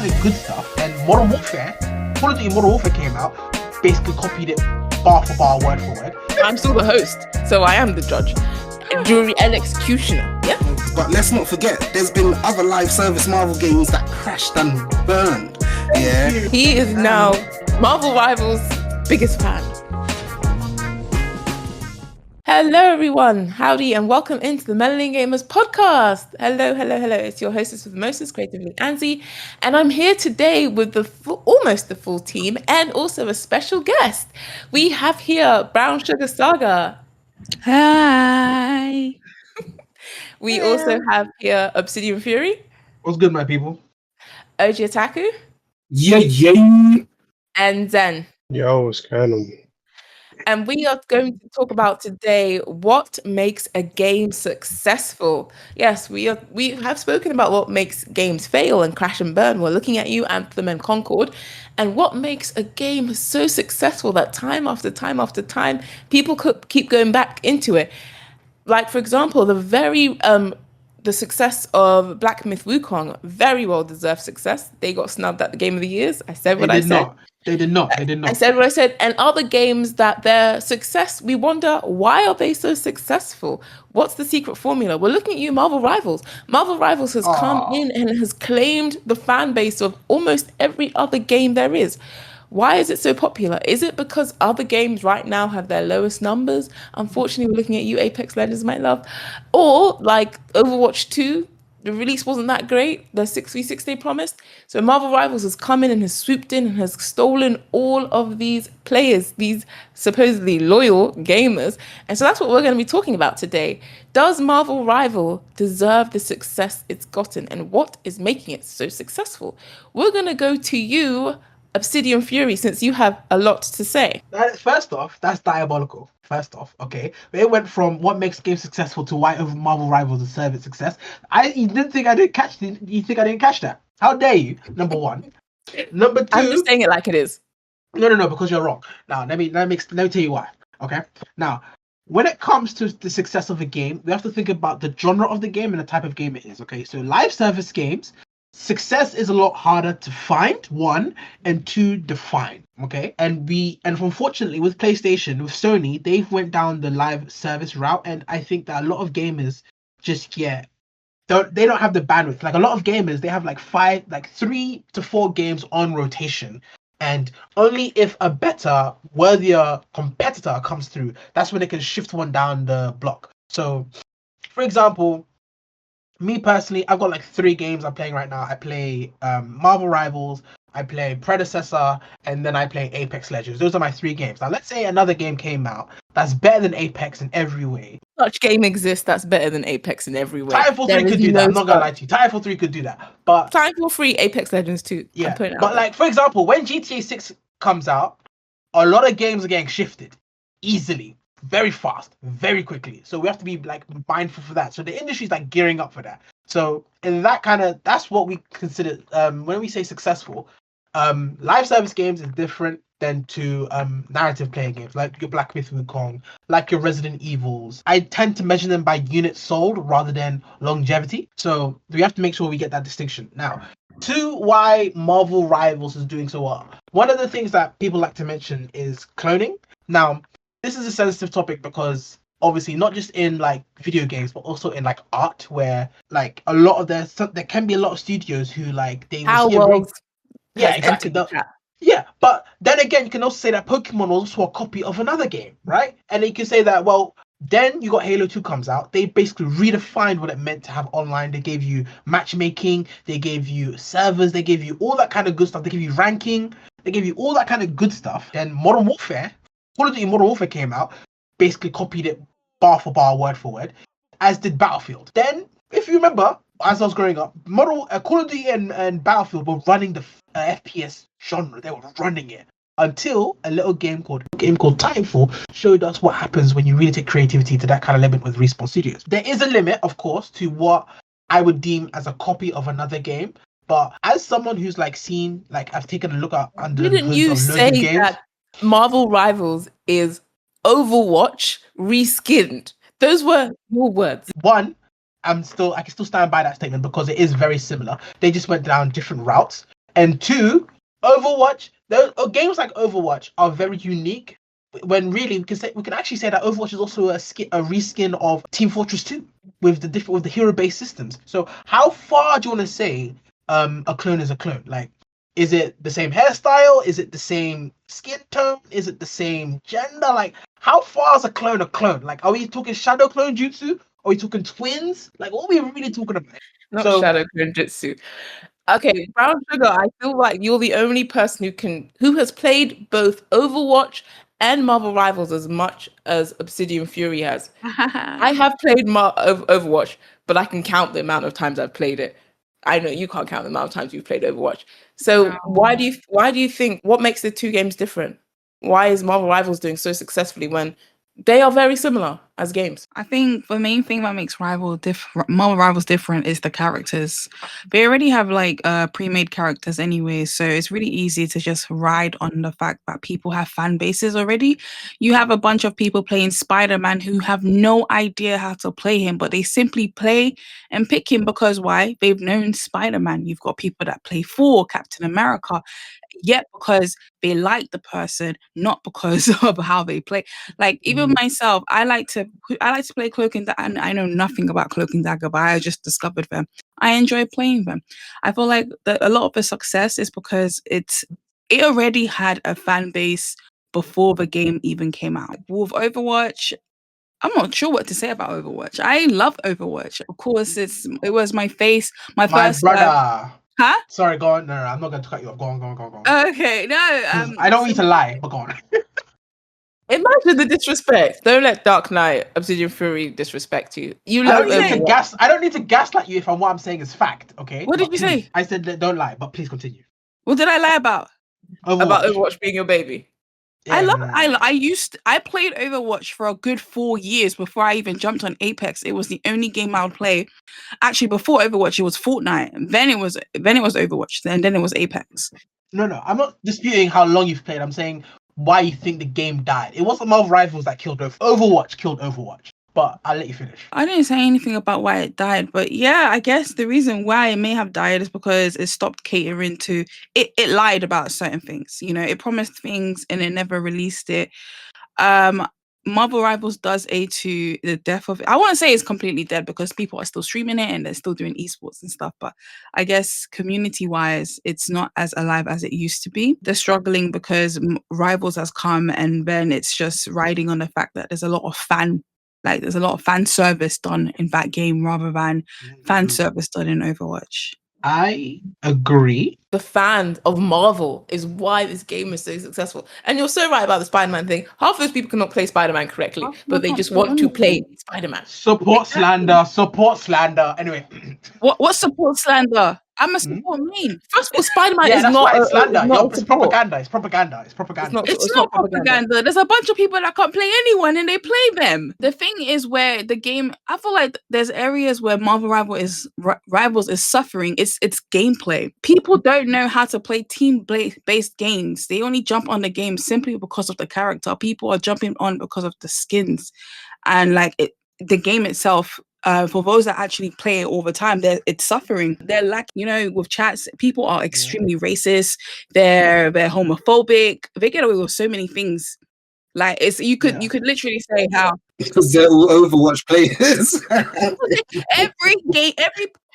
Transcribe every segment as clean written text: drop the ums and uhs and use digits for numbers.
kind of good stuff, then Modern Warfare, Call of Duty Modern Warfare came out, basically copied it bar for bar, word for word. I'm still the host, so I am the judge, jury, and executioner. Yeah. But let's not forget, there's been other live service Marvel games that crashed and burned. Yeah. He is now Marvel Rivals' biggest fan. Hello, everyone. Howdy, and welcome into the Melanin Gamers podcast. Hello. It's your hostess with the mostest, creatively Anzi, and I'm here today with almost the full team and also a special guest. We have here Brown Sugar Saga. Hi. We also have here Obsidian Fury. What's good, my people? Oji Otaku. Yeah. And Zen. Yo, what's going on? And we are going to talk about today what makes a game successful. Yes, we have spoken about what makes games fail and crash and burn. We're looking at you, Anthem and Concord, and what makes a game so successful that time after time after time, people could keep going back into it. Like, for example, the success of Black Myth Wukong, very well deserved success. They got snubbed at the Game of the Years. I said what I said. They did not. I said what I said. And other games that their success, we wonder, why are they so successful? What's the secret formula? We're looking at you, Marvel Rivals. Marvel Rivals has come in and has claimed the fan base of almost every other game there is. Why is it so popular? Is it because other games right now have their lowest numbers? Unfortunately, we're looking at you, Apex Legends, my love. Or like Overwatch 2, the release wasn't that great, the 6v6 they promised. So Marvel Rivals has come in and has swooped in and has stolen all of these players, these supposedly loyal gamers. And so that's what we're going to be talking about today. Does Marvel Rival deserve the success it's gotten? And what is making it so successful? We're going to go to you, Obsidian Fury, since you have a lot to say. First off, that's diabolical. First off, okay. It went from what makes games successful to why Marvel Rivals deserve its success. You think I didn't catch that? How dare you? Number one. Number two. I'm just saying it like it is. No, because you're wrong. Now, let me tell you why. Okay. Now, when it comes to the success of a game, we have to think about the genre of the game and the type of game it is. Okay. So live service games, success is a lot harder to find, one, and two, define. Okay, and unfortunately with PlayStation, with Sony, they've went down the live service route, and I think that a lot of gamers just don't have the bandwidth. Like a lot of gamers, they have like 3 to 4 games on rotation, and only if a better, worthier competitor comes through, that's when they can shift one down the block. So, for example, me personally, I've got like 3 games I'm playing right now. I play Marvel Rivals, I play Predecessor, and then I play Apex Legends. Those are my 3 games. Now, let's say another game came out that's better than Apex in every way. Such game exists that's better than Apex in every way. Titanfall 3 could do that. I'm not gonna lie to you. Titanfall 3 could do that. But Titanfall 3, Apex Legends 2. Yeah. But like, for example, when GTA 6 comes out, a lot of games are getting shifted easily, very fast, very quickly. So we have to be like mindful for that. So the industry's like gearing up for that. So in that that's what we consider when we say successful. Live service games is different than to narrative player games like your Black Myth Wukong, like your Resident Evils. I tend to measure them by units sold rather than longevity. So we have to make sure we get that distinction. Now, to why Marvel Rivals is doing so well. One of the things that people like to mention is cloning. Now, this is a sensitive topic because obviously not just in like video games, but also in like art, where like a lot of there can be a lot of studios who like they yeah, exactly. Yeah, but then again, you can also say that Pokemon was also a copy of another game, right? And you can say that, well, then you got Halo 2 comes out. They basically redefined what it meant to have online. They gave you matchmaking, they gave you servers, they gave you all that kind of good stuff. They gave you ranking, they gave you all that kind of good stuff. Then Modern Warfare, Call of Duty Modern Warfare came out, basically copied it bar for bar, word for word, as did Battlefield. Then, if you remember, as I was growing up, Call of Duty and Battlefield were running the FPS genre. They were running it until a little game called Titanfall showed us what happens when you really take creativity to that kind of limit with Respawn Studios. There is a limit, of course, to what I would deem as a copy of another game. But as someone who's like seen, like I've taken a look at under the Didn't you say that Marvel Rivals is Overwatch reskinned? Those were your words. One, I can still stand by that statement because it is very similar. They just went down different routes. And two, Overwatch. Games like Overwatch are very unique. When really we can actually say that Overwatch is also a reskin of Team Fortress 2 with the hero based systems. So how far do you want to say a clone is a clone? Like, is it the same hairstyle? Is it the same skin tone? Is it the same gender? Like, how far is a clone a clone? Like, are we talking shadow clone jutsu? Are we talking twins? Like, what are we really talking about? Not shadow clone jutsu. Okay, Brown Sugar, I feel like you're the only person who has played both Overwatch and Marvel Rivals as much as Obsidian Fury has. I have played Overwatch, but I can count the amount of times I've played it. I know you can't count the amount of times you've played Overwatch. So why do you think, what makes the two games different? Why is Marvel Rivals doing so successfully when they are very similar as games? I think the main thing that makes Marvel Rivals different is the characters. They already have like pre-made characters anyway, so it's really easy to just ride on the fact that people have fan bases already. You have a bunch of people playing Spider-Man who have no idea how to play him, but they simply play and pick him because why? They've known Spider-Man. You've got people that play for Captain America, yet because they like the person, not because of how they play. Like even myself, I like to play Cloak and Dagger, and I know nothing about Cloak and Dagger, but I just discovered them. I enjoy playing them. I feel like a lot of the success is because it already had a fan base before the game even came out. With Overwatch, I'm not sure what to say about Overwatch. I love Overwatch. Of course, it was my first. My brother. Huh? Sorry, go on. No, I'm not going to cut you off. Go on. Okay, no. I don't need to lie, but go on. Imagine the disrespect. Don't let Dark Knight, Obsidian Fury disrespect you. I don't need to gaslight you if what I'm saying is fact, okay? What did you say? I said don't lie, but please continue. What did I lie about? About Overwatch being your baby. Yeah, I played Overwatch for a good 4 years before I even jumped on Apex. It was the only game I would play. Actually, before Overwatch, it was Fortnite. Then it was Overwatch. And then it was Apex. No. I'm not disputing how long you've played. I'm saying why you think the game died. It wasn't Marvel Rivals that killed Overwatch. Killed Overwatch. But I'll let you finish. I didn't say anything about why it died, but yeah, I guess the reason why it may have died is because it stopped catering to it. It lied about certain things. You know, it promised things and it never released it. Marvel Rivals does aid to the death of it. I want to say it's completely dead because people are still streaming it and they're still doing esports and stuff. But I guess community-wise, it's not as alive as it used to be. They're struggling because Rivals has come and then it's just riding on the fact that there's a lot of fan service done in that game rather than fan service done in Overwatch. I agree. The fans of Marvel is why this game is so successful. And you're so right about the Spider-Man thing. Half of those people cannot play Spider-Man correctly, but they just want to play Spider-Man. Support slander. Anyway. What support slander? I'm a support mean. First of all, Spider-Man is not slander. It's propaganda. It's propaganda. It's not propaganda. There's a bunch of people that can't play anyone and they play them. The thing is where the game, I feel like there's areas where Marvel Rivals is suffering. It's gameplay. People don't know how to play team-based games. They only jump on the game simply because of the character. People are jumping on because of the skins. And the game itself, for those that actually play it all the time, it's suffering. They're lacking, with chats, people are extremely racist. They're homophobic. They get away with so many things. Like you could literally say how because they're all Overwatch players.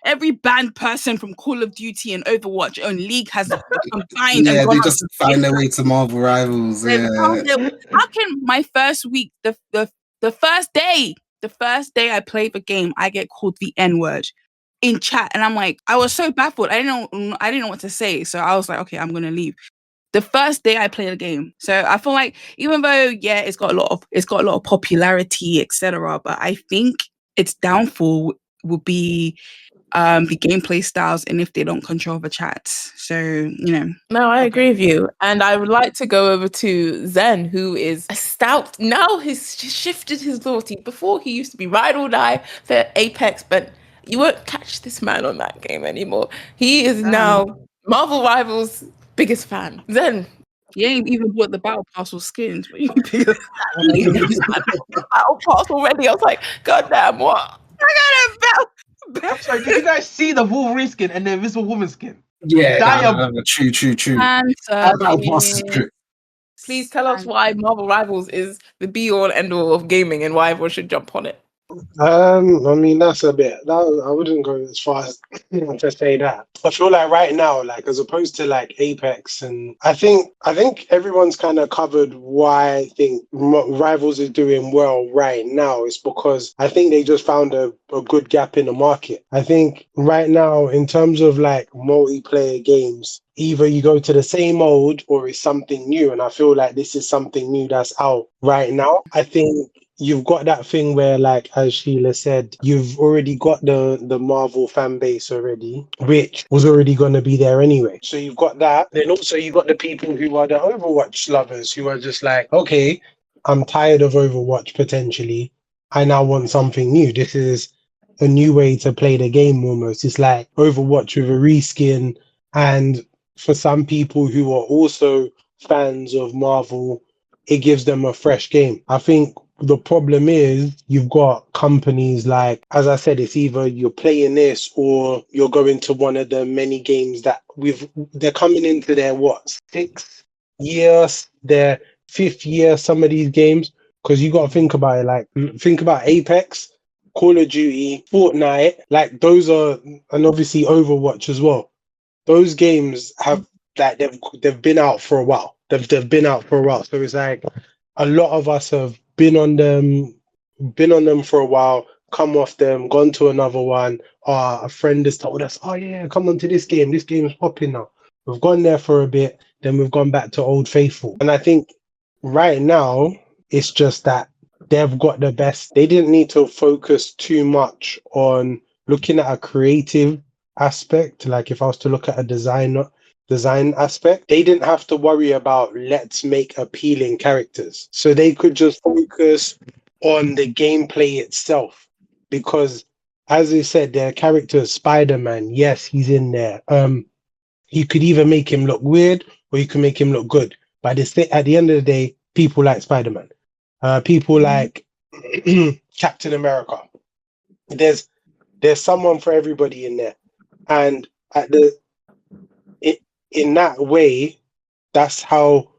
every banned person from Call of Duty and Overwatch and League has combined. Yeah, they just find their way to Marvel Rivals. Yeah. How can my first week, the first day I played the game, I get called the N-word in chat, and I'm like, I was so baffled. I didn't know what to say, so I was like, okay, I'm gonna leave. The first day I played the game, so I feel like even though it's got a lot of popularity, etc., but I think its downfall will be the gameplay styles and if they don't control the chats. So, No, I agree with you. And I would like to go over to Zen, who is a stout. Now he's shifted his loyalty. Before he used to be ride or die for Apex, but you won't catch this man on that game anymore. He is now Marvel Rivals' biggest fan. Zen. You ain't even bought the battle pass or skins. Battle pass already. I was like, God damn, what? I got a battle. I'm sorry, did you guys see the Wolverine skin and the Invisible Woman skin? Yeah, true. Answer Battle Pass is me. good. Please tell us why Marvel Rivals is the be-all and end-all of gaming and why everyone should jump on it. I mean, that's a bit. I wouldn't go as far as to say that. I feel like right now, like as opposed to like Apex, and I think everyone's kind of covered why I think Rivals is doing well right now. It's because I think they just found a good gap in the market. I think right now, in terms of like multiplayer games, either you go to the same mode or it's something new, and I feel like this is something new that's out right now. I think you've got that thing where, like as Sheila said, you've already got the Marvel fan base already, which was already going to be there anyway. So you've got that. Then also you've got the people who are the Overwatch lovers who are just like, okay, I'm tired of Overwatch potentially. I now want something new. This is a new way to play the game almost. It's like Overwatch with a reskin. And for some people who are also fans of Marvel, it gives them a fresh game. I think the problem is you've got companies like, as I said, it's either you're playing this or you're going to one of the many games that they're coming into their 6th year, their 5th year, some of these games. Because you got to think about it, like think about Apex, Call of Duty, Fortnite, like those are, and obviously Overwatch as well. Those games have like they've been out for a while. They've been out for a while. So it's like a lot of us have been on them for a while, come off them, gone to another one. A friend has told us, oh yeah, come on to this game. This game is popping now. We've gone there for a bit, then we've gone back to Old Faithful. And I think right now it's just that they've got the best. They didn't need to focus too much on looking at a creative aspect. Like if I was to look at a design aspect, they didn't have to worry about let's make appealing characters. So they could just focus on the gameplay itself. Because as I said, their character is Spider-Man. Yes, he's in there. You could either make him look weird or you can make him look good. But at the end of the day, people like Spider-Man. People like Captain America. There's someone for everybody in there. And in that way, that's how,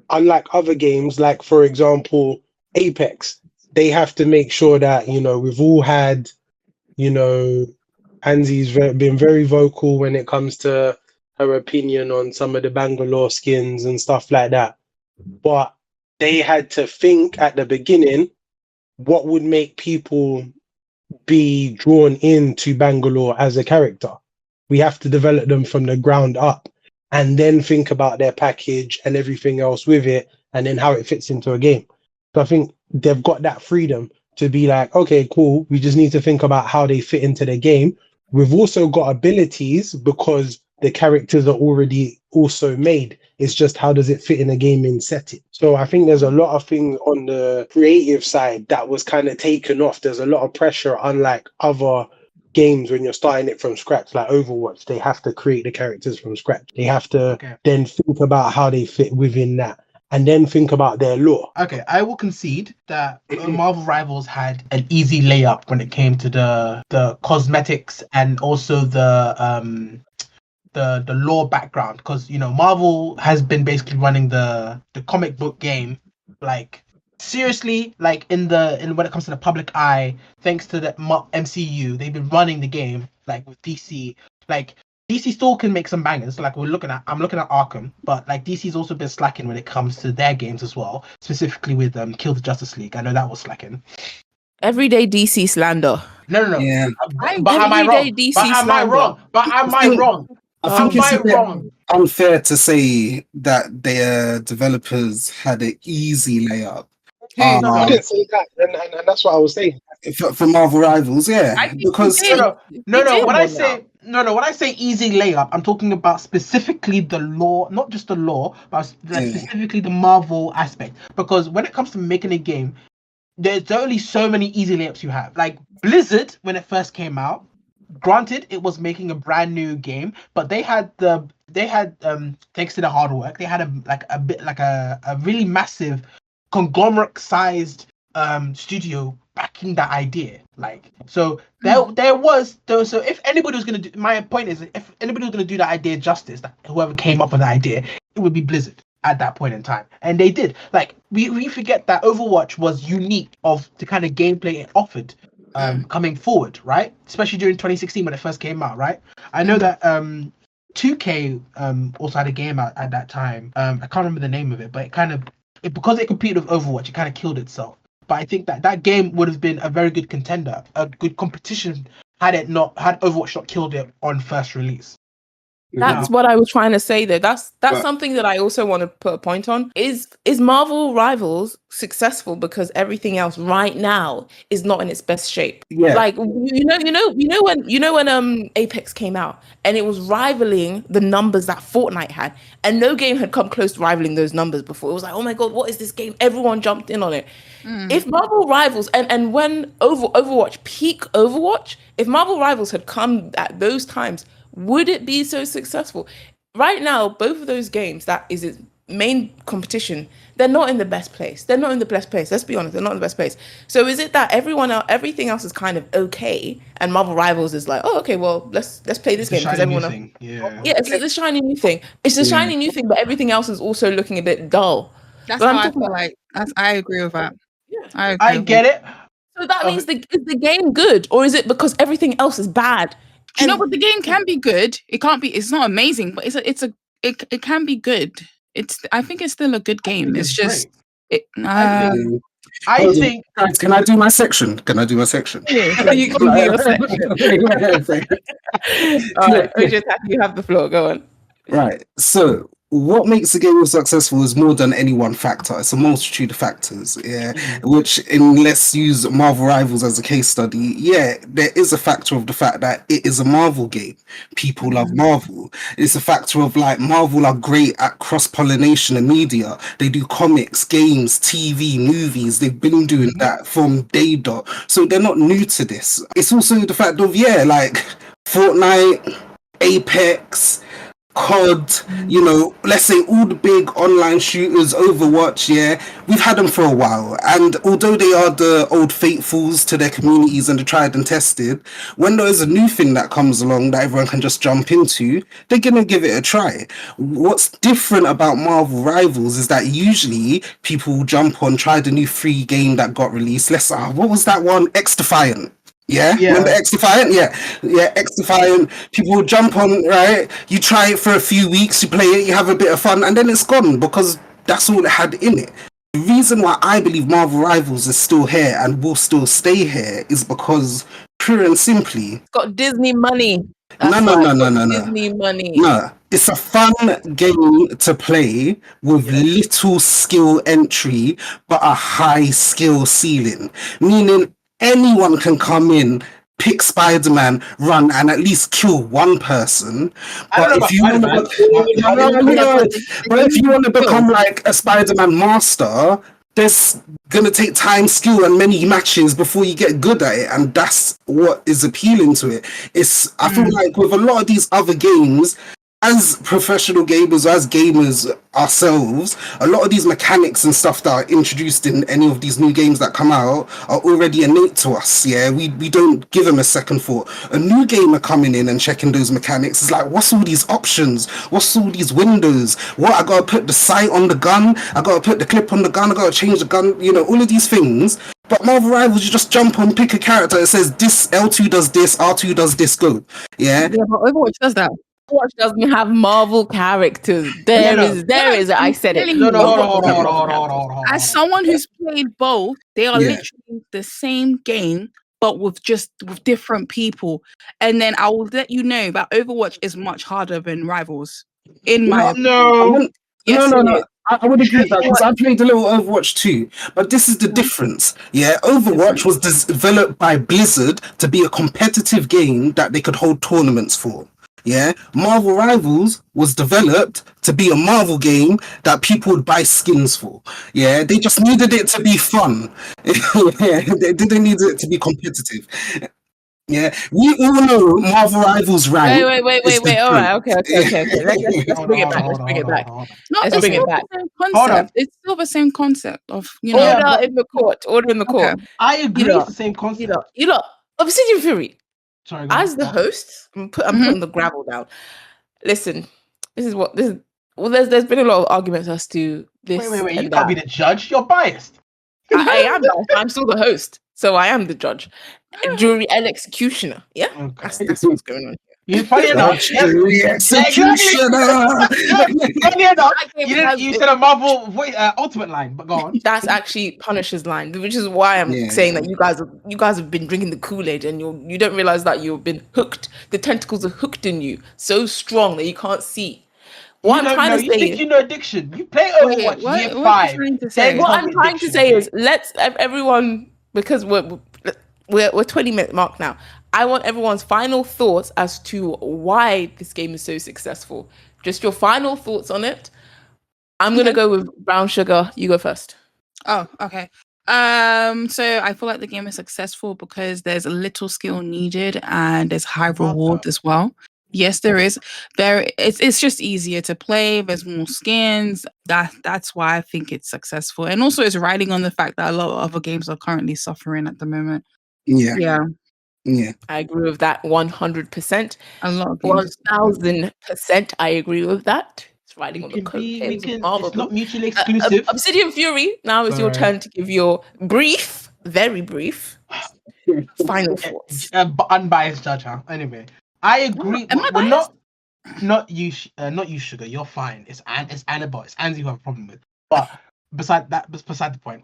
unlike other games, like for example, Apex, they have to make sure that, we've all had, Anzi's been very vocal when it comes to her opinion on some of the Bangalore skins and stuff like that. But they had to think at the beginning, what would make people be drawn into Bangalore as a character? We have to develop them from the ground up and then think about their package and everything else with it and then how it fits into a game. So I think they've got that freedom to be like, okay, cool. We just need to think about how they fit into the game. We've also got abilities because the characters are already also made. It's just how does it fit in a gaming setting? So I think there's a lot of things on the creative side that was kind of taken off. There's a lot of pressure, unlike other games when you're starting it from scratch, like Overwatch. They have to create the characters from scratch. They have to then think about how they fit within that and then think about their lore. Okay, I will concede that Marvel Rivals had an easy layup when it came to the cosmetics and also the lore background, because Marvel has been basically running the comic book game like seriously, like in when it comes to the public eye, thanks to the MCU. They've been running the game like with DC. Like DC still can make some bangers. Like I'm looking at Arkham, but like DC's also been slacking when it comes to their games as well, specifically with Kill the Justice League. I know that was slacking. Everyday DC slander. No. Yeah. But am I wrong? But am I wrong? I think it's a bit unfair to say that their developers had an easy layup. I didn't say that, and that's what I was saying. For Marvel Rivals, yeah. Because no. When I say easy layup, I'm talking about specifically the lore, not just the lore, but specifically the Marvel aspect. Because when it comes to making a game, there's only so many easy layups you have. Like Blizzard, when it first came out, granted it was making a brand new game, but they had thanks to the hard work, they had a really massive conglomerate sized studio back backing that idea. Like, so there was. So if anybody was gonna do, my point is, if anybody was gonna do that idea justice, that whoever came up with the idea, it would be Blizzard at that point in time, and they did. Like, we forget that Overwatch was unique of the kind of gameplay it offered. Coming forward, right? Especially during 2016 when it first came out, right? I know that 2K also had a game out at that time. I can't remember the name of it, but because it competed with Overwatch, it kind of killed itself. But I think that game would have been a very good contender, a good competition had Overwatch not killed it on first release. That's what I was trying to say there. That's something that I also want to put a point on. Is Marvel Rivals successful because everything else right now is not in its best shape? Yeah. Like you know when Apex came out and it was rivaling the numbers that Fortnite had, and no game had come close to rivaling those numbers before. It was like, oh my god, what is this game? Everyone jumped in on it. If Marvel Rivals and when Overwatch, peak Overwatch, if Marvel Rivals had come at those times, would it be so successful? Right now, both of those games, that is its main competition, they're not in the best place. They're not in the best place. Let's be honest, they're not in the best place. So is it that everything else is kind of okay, and Marvel Rivals is like, oh, okay, well, let's play this game because everyone else, it's the shiny new thing. It's the shiny new thing, but everything else is also looking a bit dull. That's how I feel like. I agree with that. Yeah. I get it. So that means is the game good, or is it because everything else is bad? Do you know what? The game can be good. It can't be. It's not amazing, but it can be good. I think it's still a good game. It's just. I think. Guys, can I do my section? Yeah, you can do your section. All right, you have the floor. Go on. Right. So, what makes a game successful is more than any one factor. It's a multitude of factors, which, let's use Marvel Rivals as a case study, there is a factor of the fact that it is a Marvel game. People love Marvel. It's a factor of, like, Marvel are great at cross-pollination and media. They do comics, games, TV, movies. They've been doing that from day dot. So they're not new to this. It's also the fact of, like, Fortnite, Apex, COD, let's say all the big online shooters, Overwatch, we've had them for a while. And although they are the old faithfuls to their communities and the tried and tested, when there is a new thing that comes along that everyone can just jump into, they're going to give it a try. What's different about Marvel Rivals is that usually people jump on, try the new free game that got released. What was that one? X-Defiant. Yeah, remember X-Defiant? Yeah, X-Defiant. People will jump on, right? You try it for a few weeks, you play it, you have a bit of fun, and then it's gone because that's all it had in it. The reason why I believe Marvel Rivals is still here and will still stay here is because, pure and simply, it's got Disney money. No. Disney money. No, it's a fun game to play with little skill entry, but a high skill ceiling. Meaning, anyone can come in, pick Spider-Man, run, and at least kill one person. But if you want to become like a Spider-Man master, there's gonna take time, skill, and many matches before you get good at it, and that's what is appealing to it. I feel like with a lot of these other games, as professional gamers, as gamers ourselves, a lot of these mechanics and stuff that are introduced in any of these new games that come out are already innate to us. We don't give them a second thought. A new gamer coming in and checking those mechanics is like, what's all these options? What's all these windows? What, I gotta put the sight on the gun? I gotta put the clip on the gun? I gotta change the gun? All of these things. But Marvel Rivals, you just jump on, pick a character. It says this L2 does this, R2 does this, go. Yeah, but Overwatch does that. Overwatch doesn't have Marvel characters. There is. I said it. No, hold on. As someone who's played both, they are literally the same game, but with different people. And then I will let you know that Overwatch is much harder than Rivals. In my opinion. No. I would agree with that because I played a little Overwatch too, but this is the difference. Overwatch was developed by Blizzard to be a competitive game that they could hold tournaments for. Marvel Rivals was developed to be a Marvel game that people would buy skins for. They just needed it to be fun. They didn't need it to be competitive. Yeah, we all know Marvel Rivals rank. Wait. is the All right, truth. okay. Let's bring it back. Let's bring it back. No, Let's it's bring it still back. the same Hold on. concept. It's still the same concept of, you know. Yeah, Order but- in the court. Order in the court. Okay. I agree. You know, It's the same concept. You know, Obsidian Fury. Sorry, go on. As the host, I'm Mhm. putting the gravel down. Listen, this is. Well, there's been a lot of arguments as to this. Wait. and You that. can't be the judge. You're biased. I am. I'm still the host, so I am the judge, jury, and executioner. Yeah, Okay. that's what's going on. You funny enough. Judge, Yes. jury, executioner. Funny enough. That game You has- You said a Marvel ultimate line, but go on. That's actually Punisher's line, which is why I'm Yeah. saying that you guys have been drinking the Kool-Aid and you don't realize that you've been hooked. The tentacles are hooked in you so strong that you can't see. What I'm trying to You say think is, you know addiction. You play Wait, Overwatch what- year what 5. are you trying to say? then what tell I'm me trying to addiction, say okay? is, let's everyone, because we're 20-minute mark now. I want everyone's final thoughts as to why this game is so successful. Just your final thoughts on it. I'm gonna go with Brown Sugar. You go first. Oh, okay. So I feel like the game is successful because there's a little skill needed and there's high reward as well. Yes, there is. It's just easier to play. There's more skins. That's why I think it's successful. And also it's riding on the fact that a lot of other games are currently suffering at the moment. Yeah, Yeah. yeah. I agree with that 100%. A lot of games. 1000% I agree with that. It's riding on the We coattails can. of Marvel. It's not mutually exclusive. Obsidian Fury, now is your Sorry. turn to give your brief, very brief, final thoughts. Unbiased judge, huh? Anyway, I agree. Am I We're biased? not you, Sugar. You're fine. It's Annabelle. It's Anzi who I have a problem with. But beside the point.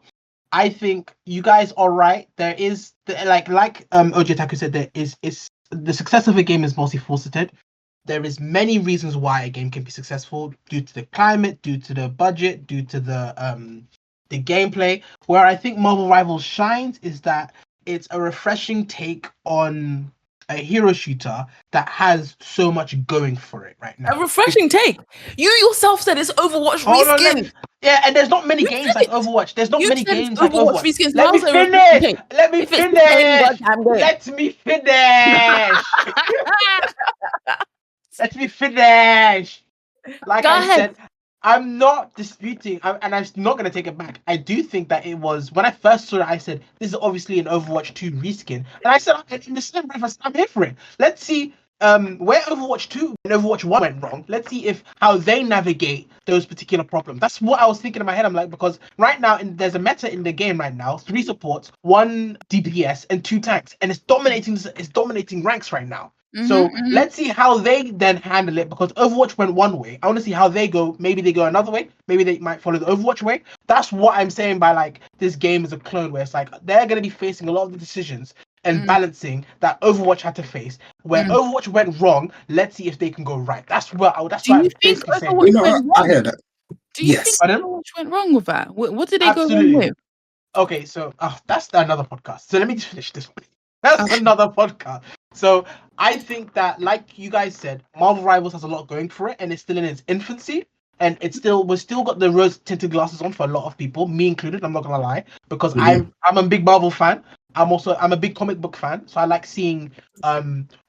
I think you guys are right. There is like OJ Taku said, there is the success of a game is multifaceted. There is many reasons why a game can be successful due to the climate, due to the budget, due to the gameplay. Where I think Marvel Rivals shines is that it's a refreshing take on a hero shooter that has so much going for it right A now. refreshing take. You yourself said it's Overwatch Hold on, reskin. Yeah, and there's not many You games said like it. Overwatch. There's not You many said it's games like Overwatch Overwatch. reskins. Let me How's it a refreshing finish. take? Let me If it's the same finish. goddamn game. Let me finish. Let me finish. Like Go I ahead. said, I'm not disputing, and I'm not going to take it back. I do think that it was, when I first saw it, I said, this is obviously an Overwatch 2 reskin. And I said, in the same breath, I said, I'm here for it. Let's see where Overwatch 2 and Overwatch 1 went wrong. Let's see how they navigate those particular problems. That's what I was thinking in my head. I'm like, because right now, there's a meta in the game right now, 3 supports, 1 DPS, and 2 tanks. And it's dominating ranks right now. So let's see how they then handle it, because Overwatch went one way. I want to see how they go. Maybe they go another way. Maybe they might follow the Overwatch way. That's what I'm saying by like this game is a clone, where it's like they're going to be facing a lot of the decisions and balancing that Overwatch had to face. Where Overwatch went wrong, let's see if they can go right. That's what I'm you think basically saying. Overwatch You know, went I wrong? hear that. Do you Yes. think Pardon? Overwatch went wrong with that? What did they go Absolutely. wrong with? Okay, so that's another podcast. So let me just finish this one. That's Okay. another podcast. So I think that, like you guys said, Marvel Rivals has a lot going for it, and it's still in its infancy. And we've still got the rose tinted glasses on for a lot of people, me included. I'm not gonna lie, because I'm a big Marvel fan. I'm a big comic book fan, so I like seeing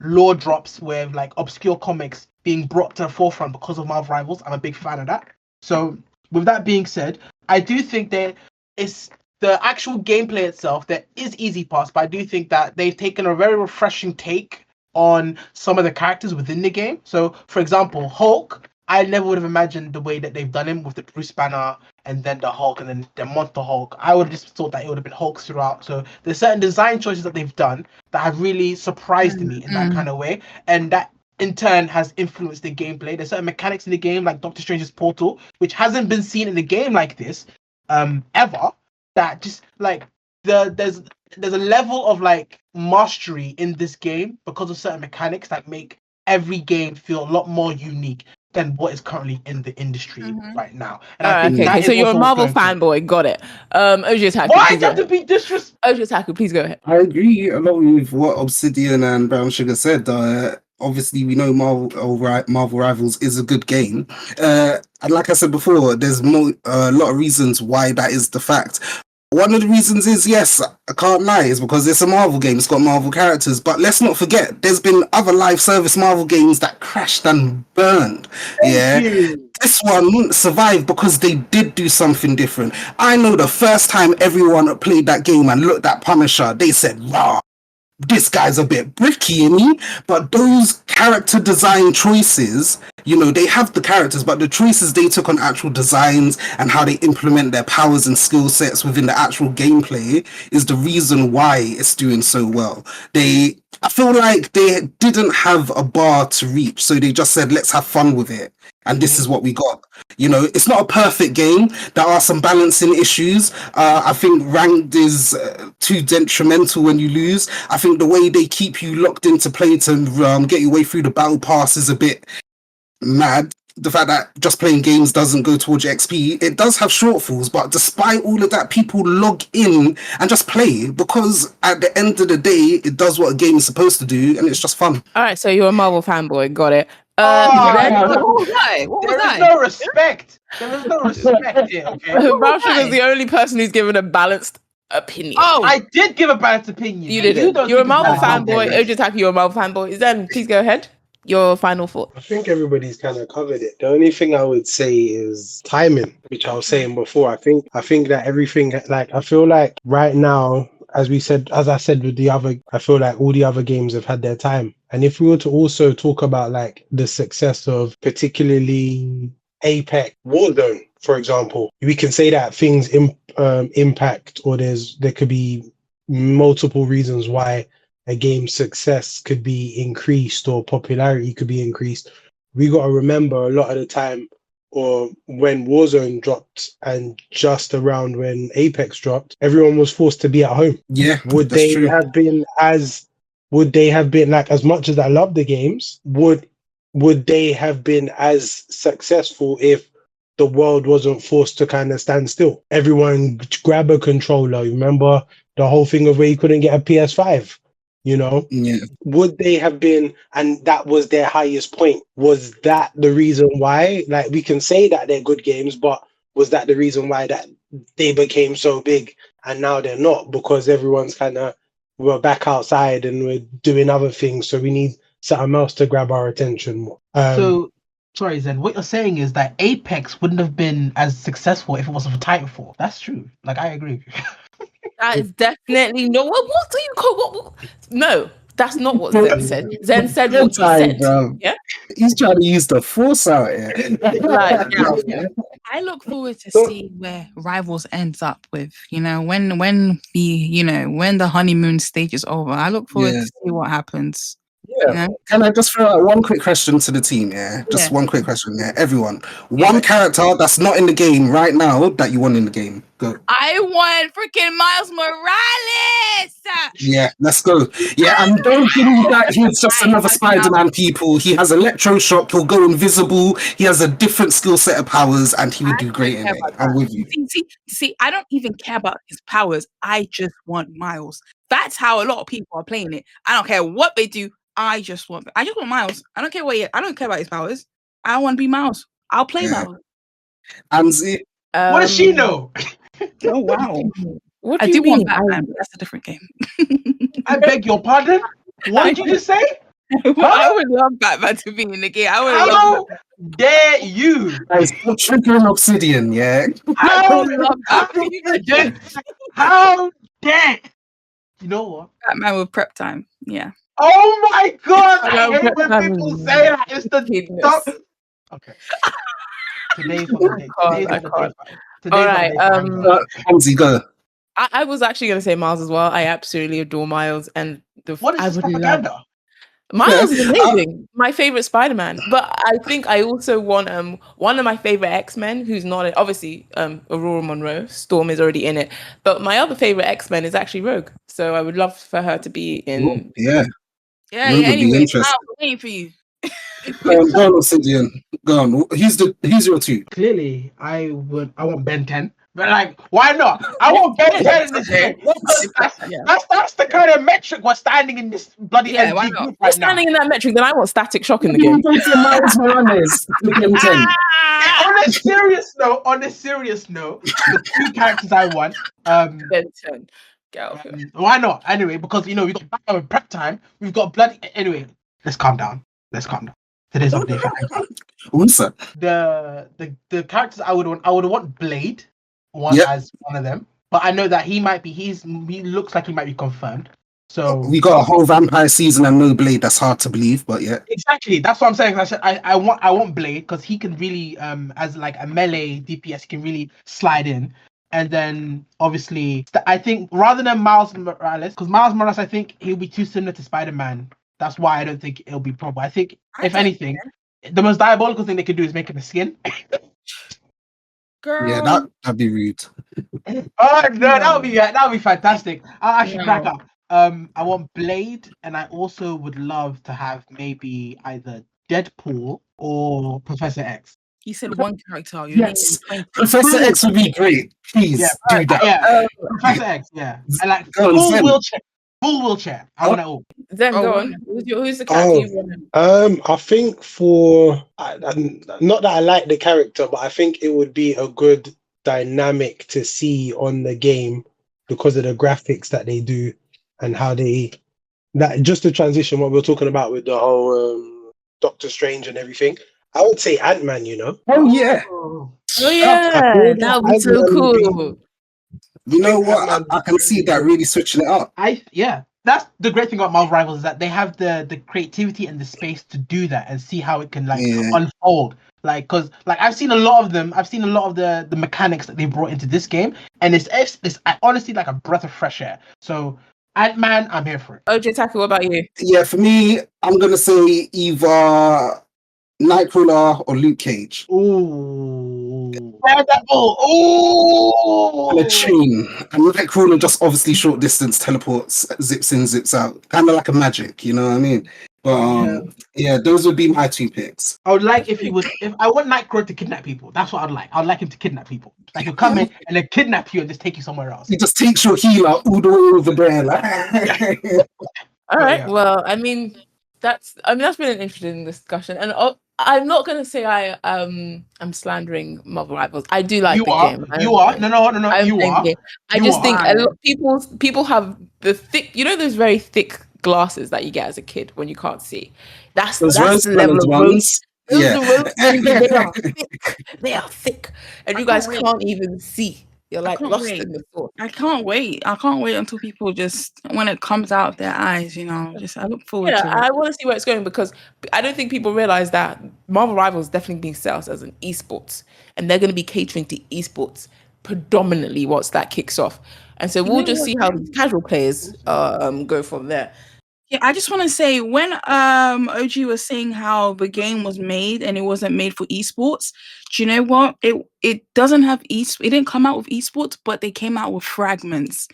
lore drops with like obscure comics being brought to the forefront because of Marvel Rivals. I'm a big fan of that. So with that being said, I do think that it's the actual gameplay itself. There is easy parts, but I do think that they've taken a very refreshing take on some of the characters within the game. So, for example, Hulk, I never would have imagined the way that they've done him with the Bruce Banner and then the Hulk and then the Monster Hulk. I would have just thought that it would have been Hulk throughout. So there's certain design choices that they've done that have really surprised me in that kind of way. And that in turn has influenced the gameplay. There's certain mechanics in the game, like Doctor Strange's portal, which hasn't been seen in a game like this ever. That just like there's a level of like mastery in this game because of certain mechanics that make every game feel a lot more unique than what is currently in the industry right now. And I think Okay, that so is you're a also Marvel what's going fanboy. Got it. OJ Taku, Why please do you go have to ahead. be disrespectful? OJ Taku, please go ahead. I agree a lot with what Obsidian and Brown Sugar said. Obviously, we know Marvel Rivals is a good game. And like I said before, there's a lot of reasons why that is the fact. One of the reasons is, yes, I can't lie, is because it's a Marvel game. It's got Marvel characters. But let's not forget, there's been other live service Marvel games that crashed and burned. Thank you. This one survived because they did do something different. I know the first time everyone played that game and looked at Punisher, they said, "Rah, this guy's a bit bricky, isn't he?" But those character design choices, they have the characters, but the choices they took on actual designs and how they implement their powers and skill sets within the actual gameplay is the reason why it's doing so well. I feel like they didn't have a bar to reach, so they just said, let's have fun with it. And this is what we got. It's not a perfect game. There are some balancing issues. I think ranked is too detrimental when you lose. I think the way they keep you locked into play to get your way through the battle pass is a bit mad. The fact that just playing games doesn't go towards your XP, it does have shortfalls, but despite all of that, people log in and just play because at the end of the day, it does what a game is supposed to do, and it's just fun. All right, so you're a Marvel fanboy. Got it. There is no respect. There is no respect here, okay? Ralston is the only person who's given a balanced opinion. Oh, I did give a balanced opinion. You didn't. You're a Marvel fanboy. Ojitaki, you're a Marvel fanboy. Zen, please go ahead. Your final thought. I think everybody's kind of covered it. The only thing I would say is timing, which I was saying before. I think that everything, like, I feel like right now, as I said with the other, I feel like all the other games have had their time. And if we were to also talk about like the success of particularly Apex, Warzone, for example, we can say that things impact, or there could be multiple reasons why a game's success could be increased or popularity could be increased. We got to remember a lot of the time, or when Warzone dropped and just around when Apex dropped, everyone was forced to be at home. Yeah, would they have been like, as much as I love the games, would they have been as successful if the world wasn't forced to kind of stand still? Everyone grab a controller. Remember the whole thing of where you couldn't get a PS5? Yeah. Would they have been, and that was their highest point? Was that the reason why? Like, we can say that they're good games, but was that the reason why that they became so big and now they're not? Because everyone's we're back outside and we're doing other things, so we need something else to grab our attention more. So, sorry, Zen, what you're saying is that Apex wouldn't have been as successful if it wasn't for Titanfall. That's true. Like, I agree. That is definitely no. What do you call what? No, that's not what Zen said. Zen said what he said. Yeah, he's trying to use the force out here. I look forward to see where Rivals ends up with. When the honeymoon stage is over. I look forward to see what happens. Yeah. Can I just throw out one quick question to the team? Just one quick question. Everyone. One character that's not in the game right now that you want in the game. Go. I want freaking Miles Morales. Yeah, let's go. Yeah, and don't think that he's just another Spider-Man, people. He has electroshock. He'll go invisible. He has a different skill set of powers, and he would do great in it. I'm with you. See, I don't even care about his powers. I just want Miles. That's how a lot of people are playing it. I don't care what they do. I just want Miles. I don't care I don't care about his powers. I want to be Miles. I'll play Miles. And what does she know? Oh wow! What I do do you mean? want Batman, but that's a different game. I beg your pardon. What did you just say? I would love Batman to be in the game. How dare you? Guys, triggering Obsidian, yeah. How dare? You know what? Batman with prep time. Yeah. Oh my god! I hate when people say that. It's the top. Okay. Today's the day. All right. Hamzy, go. I was actually going to say Miles as well. I absolutely adore Miles, and what is propaganda? Miles is amazing. My favorite Spider-Man, but I think I also want one of my favorite X-Men who's not obviously Aurora Monroe. Storm is already in it, but my other favorite X-Men is actually Rogue. So I would love for her to be in. Yeah. Anyway, I'm waiting for you. Go on, Obsidian. Go on. Who's your two? Clearly, I want Ben 10. But like, why not? I want Ben 10 in this game. That's the kind of metric we're standing in this bloody MG group right now. Standing in that metric, then I want Static Shock in the game. a serious note, the two characters I want, Benton. Get out of here. why not? Anyway, because we got battle and prep time. We've got bloody. Anyway, let's calm down. Today's update for What's that? the characters I would want Blade as one of them, but I know that he looks like he might be confirmed. So We got a whole vampire season and no Blade. That's hard to believe, but yeah. Exactly, that's what I'm saying. I said I want Blade because he can really as like a melee DPS he can really slide in. And then obviously I think rather than Miles Morales, because Miles Morales I think he'll be too similar to Spider-Man. That's why I don't think it'll be probable. I think if anything, the most diabolical thing they could do is make him a skin. Girl. Yeah, that'd be rude. Oh no, that would be fantastic. I'll actually crack up. I want Blade, and I also would love to have maybe either Deadpool or Professor X. He said one character. Yes, Professor X would be great. Please do that. Professor X, yeah, and like Go on, Zen. full wheelchair. I want it all. Then go on. Who's the character you want? I think not that I like the character, but I think it would be a good dynamic to see on the game because of the graphics that they do and how just the transition what we were talking about with the whole Doctor Strange and everything. I would say Ant-Man, Oh yeah. Oh yeah, that would be so cool. You know what? I can see that really switching it up. That's the great thing about Marvel Rivals is that they have the creativity and the space to do that and see how it can unfold. Like, because I've seen a lot of them. I've seen a lot of the mechanics that they brought into this game, and it's honestly like a breath of fresh air. So Ant-Man, I'm here for it. OJ Taki, what about you? Yeah, for me, I'm gonna say either Nightcrawler or Luke Cage. Ooh. Ooh. And a chain. And Nightcrawler just obviously short distance teleports, zips in, zips out. Kind of like a magic, you know what I mean? But yeah, those would be my two picks. I would like if I want Nightcrawler to kidnap people. That's what I'd like. I'd like him to kidnap people. Like he'll come in and then kidnap you and just take you somewhere else. He just takes your healer all the way over there. Like. All right. Well, I mean that's been an interesting discussion, and I'm not gonna say I'm slandering Marvel Rivals. I do like the game. You are. No. You are. I just think a lot of people have the thick. You know those very thick glasses that you get as a kid when you can't see. That's the level of ones. They are thick. They are thick, and you guys can't even see. You're like lost in the thought. I can't wait until people just when it comes out of their eyes, I look forward to it. I want to see where it's going because I don't think people realize that Marvel Rivals is definitely being set as an esports, and they're going to be catering to esports predominantly once that kicks off. And so we'll just see how the casual players go from there. Yeah, I just want to say when OG was saying how the game was made and it wasn't made for esports, do you know what? It doesn't have it didn't come out with esports, but they came out with fragments.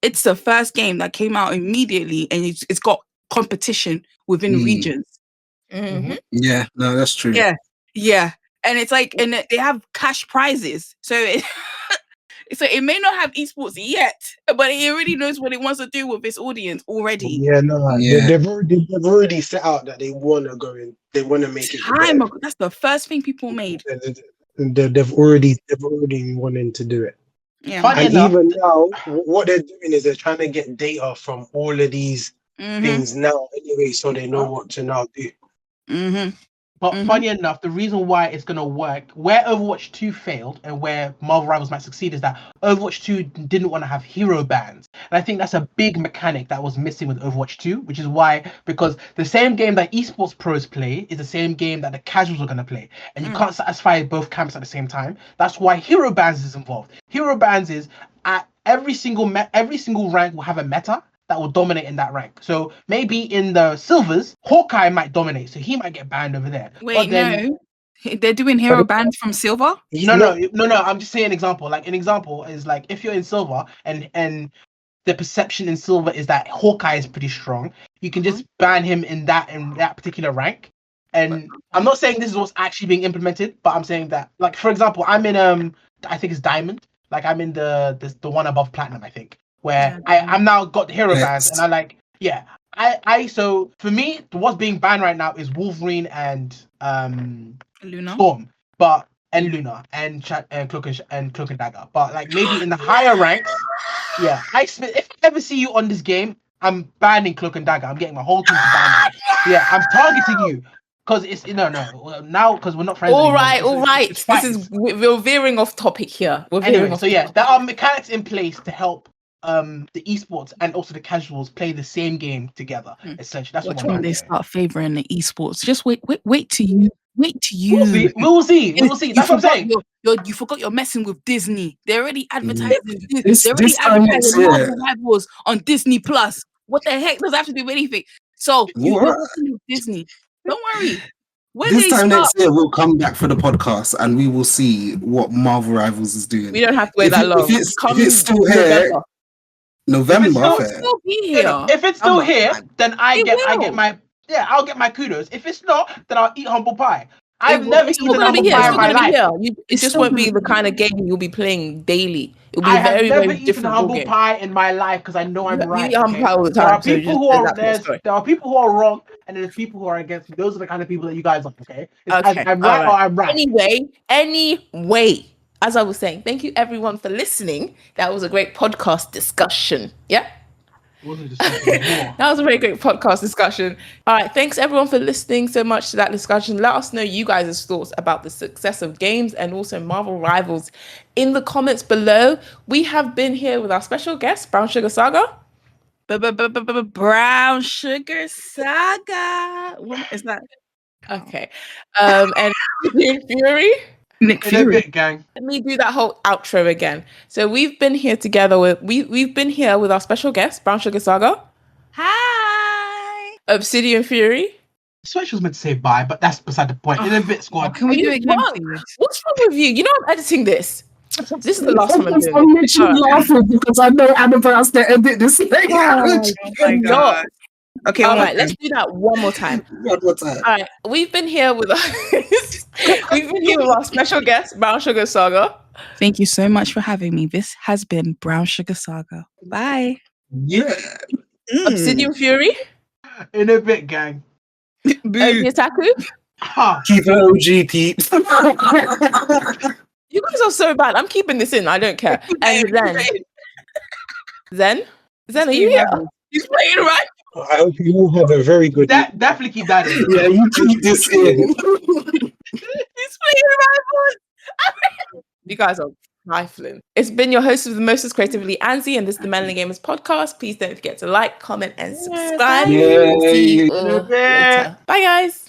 It's the first game that came out immediately and it's got competition within regions. Mm-hmm. Yeah, no, that's true. Yeah. And it's like, and they have cash prizes. So it may not have esports yet, but it already knows what it wants to do with its audience already. Yeah, no, they've already set out that they want to go in. They want to make it. That's the first thing people made. They've already wanting to do it. Yeah, and even now, what they're doing is they're trying to get data from all of these things now anyway, so they know what to now do. Mm-hmm. But funny enough, the reason why it's going to work, where Overwatch 2 failed and where Marvel Rivals might succeed is that Overwatch 2 didn't want to have hero bans. And I think that's a big mechanic that was missing with Overwatch 2, which is why, because the same game that esports pros play is the same game that the casuals are going to play. And you can't satisfy both camps at the same time. That's why hero bans is involved. Hero bans is at every single rank will have a meta that will dominate in that rank. So maybe in the silvers, Hawkeye might dominate, so he might get banned over there. Wait, no, they're doing hero bans from silver. No. I'm just saying an example. Like an example is like if you're in silver and the perception in silver is that Hawkeye is pretty strong, you can just ban him in that particular rank. And I'm not saying this is what's actually being implemented, but I'm saying that, like for example, I'm in I think it's diamond. Like I'm in the one above platinum, I think. Where I'm now got the hero bans and so for me what's being banned right now is Wolverine and Luna. Storm, but and Luna and Cloak and Dagger. But like maybe in the higher ranks, yeah, if I ever see you on this game, I'm banning Cloak and Dagger. I'm getting my whole team to ban you. Yeah, I'm targeting you because it's no now because we're not friends All anymore. right, all right. It's This is we're veering off topic here. We're veering anyway. off So yeah, topic. there are mechanics in place to help the esports and also the casuals play the same game together. Essentially, that's Watch what when I'm they saying. start favoring the esports. Just wait till you. We'll see. We'll see. That's what I'm saying. You forgot you're messing with Disney. They're already advertising. This They're already time next advertising year. Marvel Rivals on Disney Plus. What the heck does that have to do with anything? So you're What? working with Disney. Don't worry. When This they time start, next year, we'll come back for the podcast and we will see what Marvel Rivals is doing. We don't have to wait If that it- long. if it's still here, November, still- fair. they'll be No, here. no, if it's still here, then I'll get my kudos. If it's not, then I'll eat humble pie. I've never It's eaten still gonna be humble here. pie It's in still my gonna be life. here. It It's just still won't be gonna the kind of game you'll be playing daily. It'll be I a have very, never very eaten different humble game. pie in my life because I know I'm You right. eat humble okay? pie all the There time, are so people just who are that's my story. there are people who are wrong and there's people who are against me. Those are the kind of people that you guys are. Okay, Okay, I'm right all or I'm right. Anyway, as I was saying, thank you everyone for listening. That was a great podcast discussion. Yeah. That was a very great podcast discussion. All right, thanks everyone for listening so much to that discussion. Let us know you guys' thoughts about the success of games and also Marvel Rivals in the comments below. We have been here with our special guest, Brown Sugar Saga. Brown Sugar Saga. What is that? Okay. And Fury. Nick In a Fury. bit, gang. Let me do that whole outro again. So we've been here together with we've been here with our special guest, Brown Sugar Saga. Hi. Obsidian Fury. I swear she was meant to say bye, but that's beside the point. In a bit, squad. Can we do it again, What? please? What's wrong with you? You know I'm editing this. This is the last time I'm doing I'm this. literally laughing because I know Annabelle has to edit this thing. Oh my God. Okay, All one more right, let's do that one more time. One more time. All right, we've been here with our special guest, Brown Sugar Saga. Thank you so much for having me. This has been Brown Sugar Saga. Bye. Yeah. Obsidian Fury. In a bit, gang. Yataku. Ha. Keep it OG, peeps. You guys are so bad. I'm keeping this in. I don't care. And Zen, are you here? He's playing right. I hope you all have a very good Definitely keep that in. Yeah, you keep this in. He's playing right. You guys are trifling. It's been your host of the Most Creatively, Anzi, and this is the Melanin Gamers podcast. Please don't forget to like, comment, and subscribe. Yay. See you all later. Bye, guys.